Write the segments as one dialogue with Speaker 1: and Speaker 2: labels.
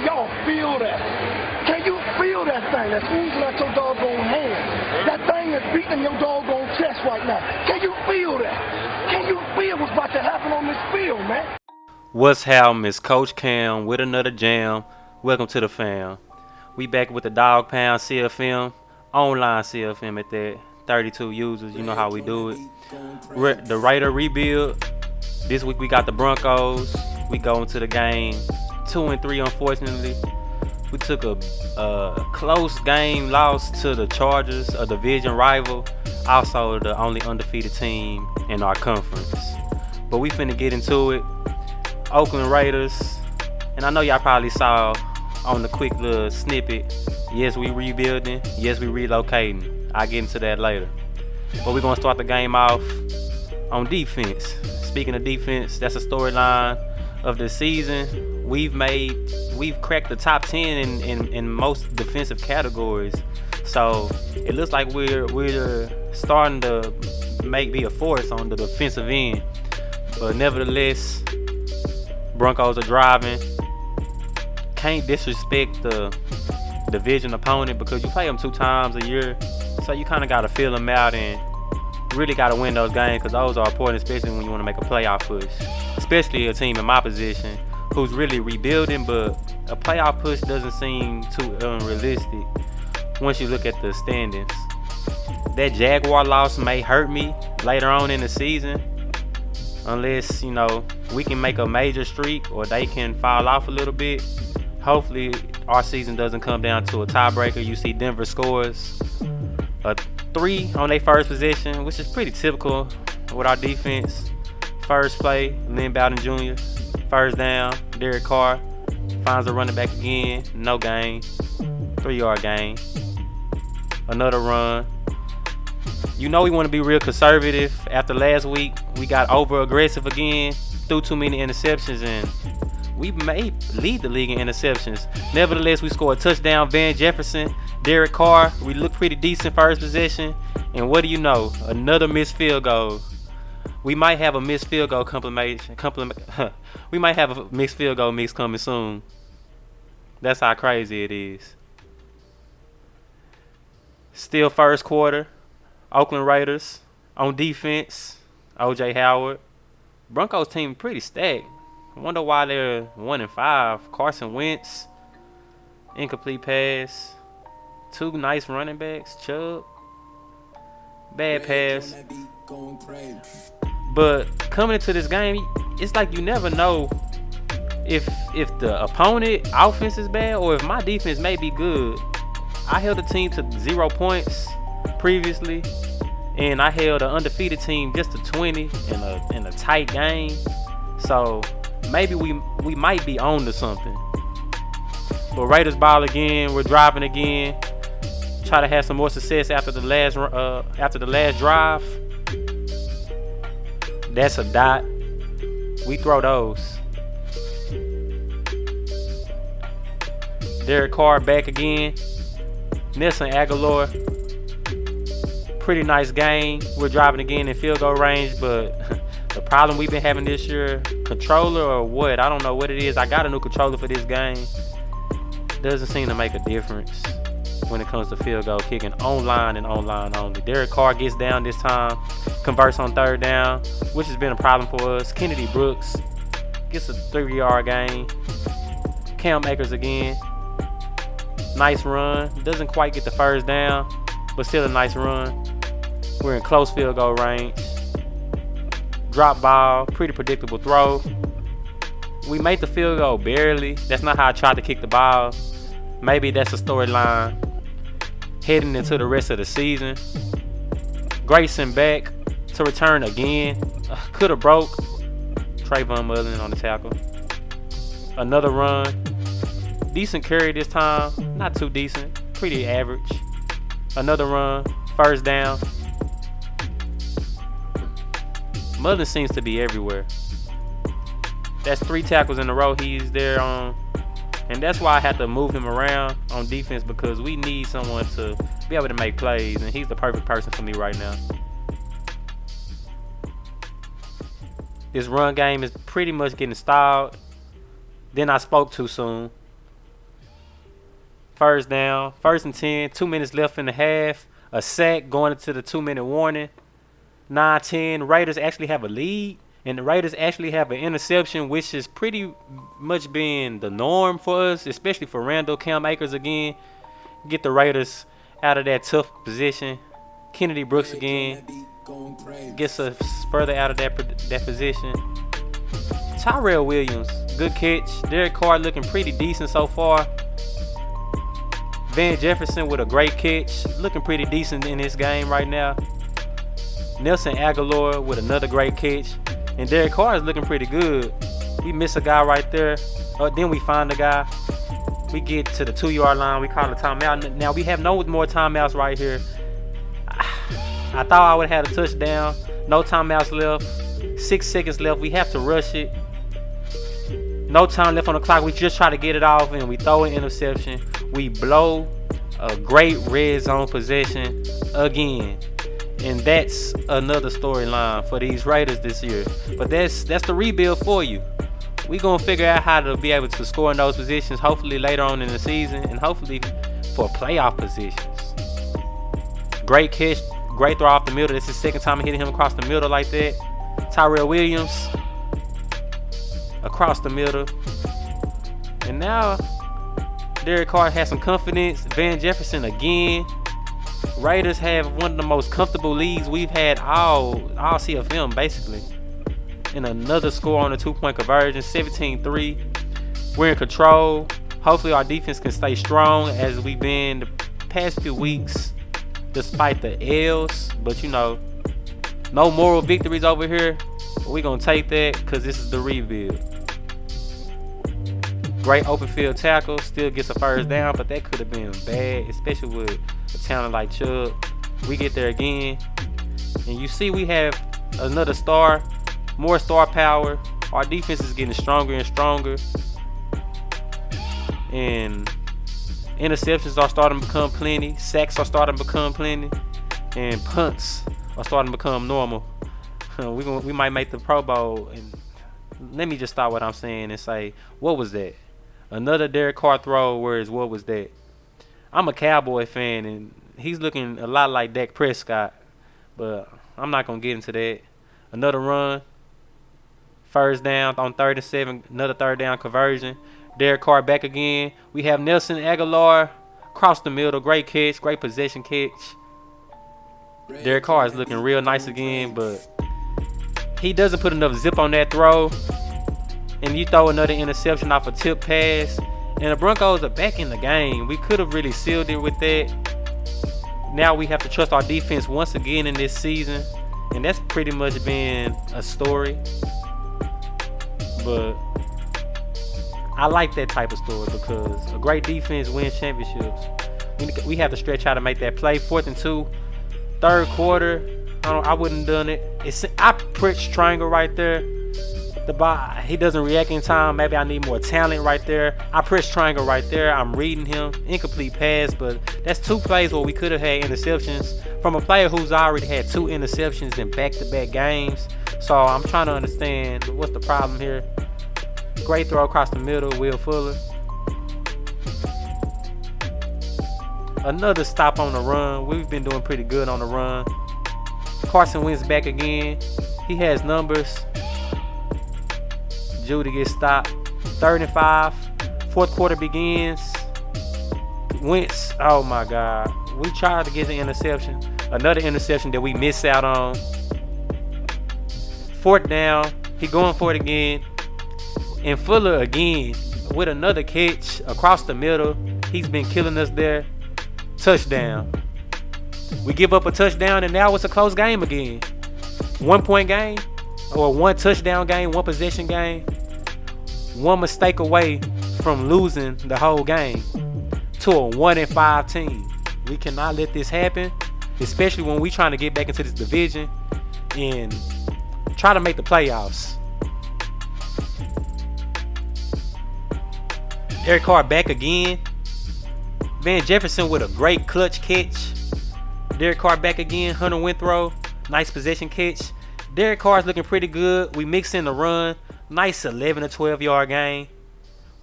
Speaker 1: Y'all feel that? Can you feel that thing that's oozing out your doggone hand? That thing that's beating your doggone chest right now. Can you feel that? Can you feel what's about to happen on this field, man?
Speaker 2: What's happening? It's Koach Kam with another jam. Welcome to the fam. We back with the DawgPound CFM, online CFM at that. 32 users, you know how we do it. The Raider rebuild. This week we got the Broncos. We go into the game 2-3, unfortunately. We took a close game loss to the Chargers, a division rival, also the only undefeated team in our conference. But we finna get into it. Oakland Raiders, and I know y'all probably saw on the quick little snippet, yes, we rebuilding, yes, we relocating. I'll get into that later. But we're going to start the game off on defense. Speaking of defense, that's a storyline of the season. We've cracked the top 10 in most defensive categories. So it looks like we're starting to be a force on the defensive end. But nevertheless, Broncos are driving. Can't disrespect the division opponent because you play them 2 times a year. So you kind of got to feel them out and really got to win those games because those are important, especially when you want to make a playoff push. Especially a team in my position who's really rebuilding, but a playoff push doesn't seem too unrealistic once you look at the standings. That Jaguar loss may hurt me later on in the season unless, we can make a major streak or they can fall off a little bit. Hopefully our season doesn't come down to a tiebreaker. You see Denver scores a 3 on their first possession, which is pretty typical with our defense. First play, Lynn Bowden Jr. First down, Derek Carr finds a running back again. No gain. 3-yard gain. Another run. We want to be real conservative. After last week, we got over aggressive again, threw too many interceptions, and we may lead the league in interceptions. Nevertheless, we scored a touchdown. Van Jefferson, Derek Carr. We look pretty decent first possession. And what do you know? Another missed field goal. We might have a missed field goal we might have a missed field goal mix coming soon. That's how crazy it is. Still first quarter. Oakland Raiders on defense. O.J. Howard. Broncos team pretty stacked. I wonder why they're 1-5. Carson Wentz, incomplete pass. 2 nice running backs. Chubb, bad pass. But coming into this game, it's like you never know if the opponent offense is bad or if my defense may be good. I held the team to 0 points previously, and I held an undefeated team just to 20 in a tight game. So maybe we might be on to something. But Raiders ball again. We're driving again. Try to have some more success after the last drive. That's a dot. We throw those. Derek Carr back again. Nelson Aguilar. Pretty nice game. We're driving again in field goal range, but the problem we've been having this year, controller or what, I don't know what it is. I got a new controller for this game. Doesn't seem to make a difference when it comes to field goal kicking online and online only. Derek Carr gets down this time, converts on 3rd down, which has been a problem for us. Kennedy Brooks gets a 3-yard gain. Cam Akers again. Nice run. Doesn't quite get the 1st down, but still a nice run. We're in close field goal range. Drop ball, pretty predictable throw. We made the field goal barely. That's not how I tried to kick the ball. Maybe that's a storyline heading into the rest of the season. Grayson back to return again. Could have broke. Trayvon Mullen on the tackle. Another run. Decent carry this time. Not too decent. Pretty average. Another run. 1st down. Mullen seems to be everywhere. That's 3 tackles in a row he's there on. And that's why I have to move him around on defense, because we need someone to be able to make plays, and he's the perfect person for me right now. This run game is pretty much getting stalled. Then I spoke too soon. First down. 1st and 10. 2 minutes left in the half. A sack going into the 2-minute warning. 9-10. Raiders actually have a lead. And the Raiders actually have an interception, which is pretty much being the norm for us, especially for Randall Cam Akers again. Get the Raiders out of that tough position. Kennedy Brooks again gets us further out of that position. Tyrell Williams, good catch. Derek Carr looking pretty decent so far. Van Jefferson with a great catch, looking pretty decent in this game right now. Nelson Aguilar with another great catch. And Derek Carr is looking pretty good. We miss a guy right there. Then we find the guy. We get to the 2-yard line. We call a timeout. Now we have no more timeouts right here. I thought I would have had a touchdown. No timeouts left. 6 seconds left. We have to rush it. No time left on the clock. We just try to get it off and we throw an interception. We blow a great red zone possession again. And that's another storyline for these Raiders this year. But that's the rebuild for you. We're going to figure out how to be able to score in those positions, hopefully later on in the season, and hopefully for playoff positions. Great catch, great throw off the middle. This is the 2nd time hitting him across the middle like that. Tyrell Williams across the middle. And now Derek Carr has some confidence. Van Jefferson again. Raiders have one of the most comfortable leads we've had all CFM basically. And another score on the 2-point conversion, 17-3. We're in control. Hopefully our defense can stay strong as we've been the past few weeks despite the L's. But you know, no moral victories over here. But we're going to take that because this is the rebuild. Great open field tackle. Still gets a 1st down, but that could have been bad, especially with a talent like Chubb. We get there again. And you see we have another star, more star power. Our defense is getting stronger and stronger. And interceptions are starting to become plenty. Sacks are starting to become plenty. And punts are starting to become normal. We might make the Pro Bowl. And let me just stop what I'm saying and say, what was that? Another Derek Carr throw, whereas what was that? I'm a Cowboy fan, and he's looking a lot like Dak Prescott. But I'm not going to get into that. Another run. 1st down on 3rd and 7. Another 3rd down conversion. Derek Carr back again. We have Nelson Aguilar across the middle. Great catch. Great possession catch. Derek Carr is looking real nice again, but he doesn't put enough zip on that throw. And you throw another interception off a tip pass. And the Broncos are back in the game. We could have really sealed it with that. Now we have to trust our defense once again in this season. And that's pretty much been a story. But I like that type of story because a great defense wins championships. We have to stretch out to make that play. 4th and 2. 3rd quarter. I wouldn't have done it. I pressed triangle right there. He doesn't react in time. Maybe I need more talent right there. I press triangle right there. I'm reading him. Incomplete pass, but that's 2 plays where we could have had interceptions from a player who's already had 2 interceptions in back-to-back games. So I'm trying to understand what's the problem here. Great throw across the middle, Will Fuller. Another stop on the run. We've been doing pretty good on the run. Carson Wentz back again. He has numbers. Judy gets stopped. 3rd and 5. 4th quarter begins. Wentz, oh my God. We tried to get the interception. Another interception that we missed out on. 4th down. He going for it again. And Fuller again with another catch across the middle. He's been killing us there. Touchdown. We give up a touchdown and now it's a close game again. 1-point game or 1 touchdown game, 1 possession game. 1 mistake away from losing the whole game to a 1-5 team. We cannot let this happen, especially when we trying to get back into this division and try to make the playoffs. Derek Carr back again. Van Jefferson with a great clutch catch. Derek Carr back again. Hunter Withrow, nice possession catch. Derek Carr's looking pretty good. We mix in the run. Nice 11 to 12 yard game.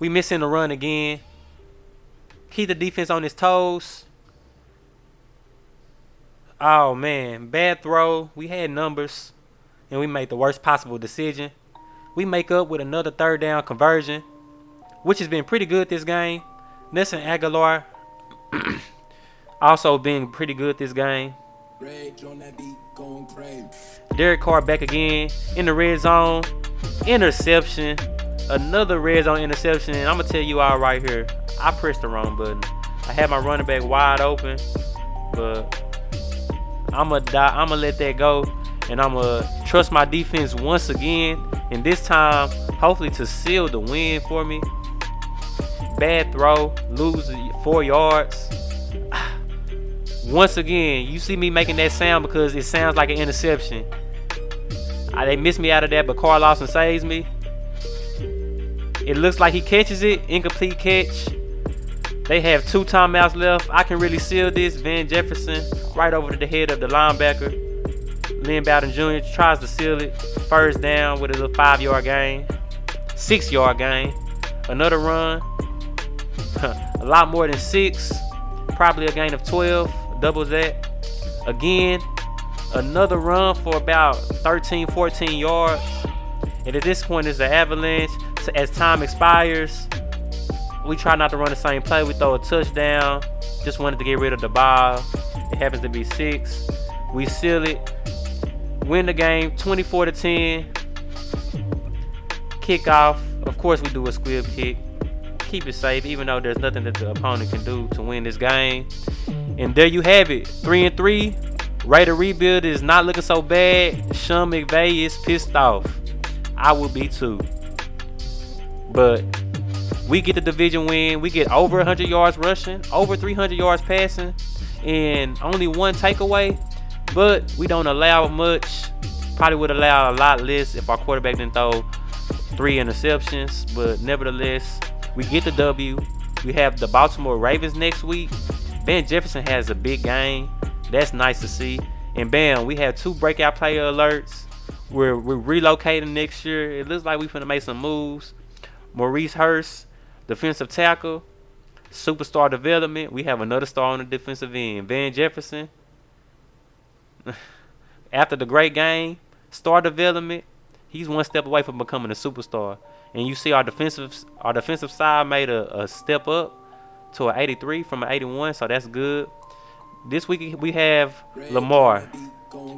Speaker 2: We miss in the run again. Keep the defense on his toes. Oh, man. Bad throw. We had numbers, and we made the worst possible decision. We make up with another third down conversion, which has been pretty good this game. Nelson Aguilar also been pretty good this game. Derek Carr back again in the red zone. Interception. Another red zone interception. And I'm going to tell you all right here, I pressed the wrong button. I had my running back wide open, but I'm going to let that go. And I'm going to trust my defense once again. And this time, hopefully to seal the win for me. Bad throw. Lose 4 yards. Once again, you see me making that sound because it sounds like an interception. They missed me out of that, but Carl Lawson saves me. It looks like he catches it. Incomplete catch. They have 2 timeouts left. I can really seal this. Van Jefferson right over to the head of the linebacker. Lynn Bowden Jr. tries to seal it. First down with a little 5-yard gain. 6-yard gain. Another run. A lot more than 6. Probably a gain of 12. Doubles that. Again, another run for about 13, 14 yards. And at this point, it's an avalanche. So as time expires, we try not to run the same play. We throw a touchdown. Just wanted to get rid of the ball. It happens to be 6. We seal it. Win the game 24-10. Kickoff. Of course, we do a squib kick. Keep it safe, even though there's nothing that the opponent can do to win this game. And there you have it. 3-3. Raider rebuild is not looking so bad. Sean McVay is pissed off. I would be too. But we get the division win. We get over 100 yards rushing, over 300 yards passing, and only 1 takeaway. But we don't allow much. Probably would allow a lot less if our quarterback didn't throw 3 interceptions. But nevertheless, we get the W. We have the Baltimore Ravens next week. Van Jefferson has a big game. That's nice to see. And bam, we have 2 breakout player alerts. We're relocating next year. It looks like we're finna make some moves. Maurice Hurst, defensive tackle. Superstar development. We have another star on the defensive end. Van Jefferson. After the great game, star development. He's 1 step away from becoming a superstar. And you see our defensive side made a step up to an 83 from an 81, so that's good. This week we have Lamar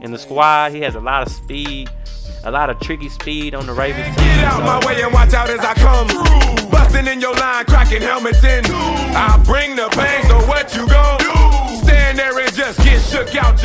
Speaker 2: in the squad. He has a lot of speed, a lot of tricky speed on the Ravens team.
Speaker 3: Get out my way and watch out as I come through. Busting in your line, cracking helmets in. I bring the pain, so what you gon' do? Stand there and just get shook out.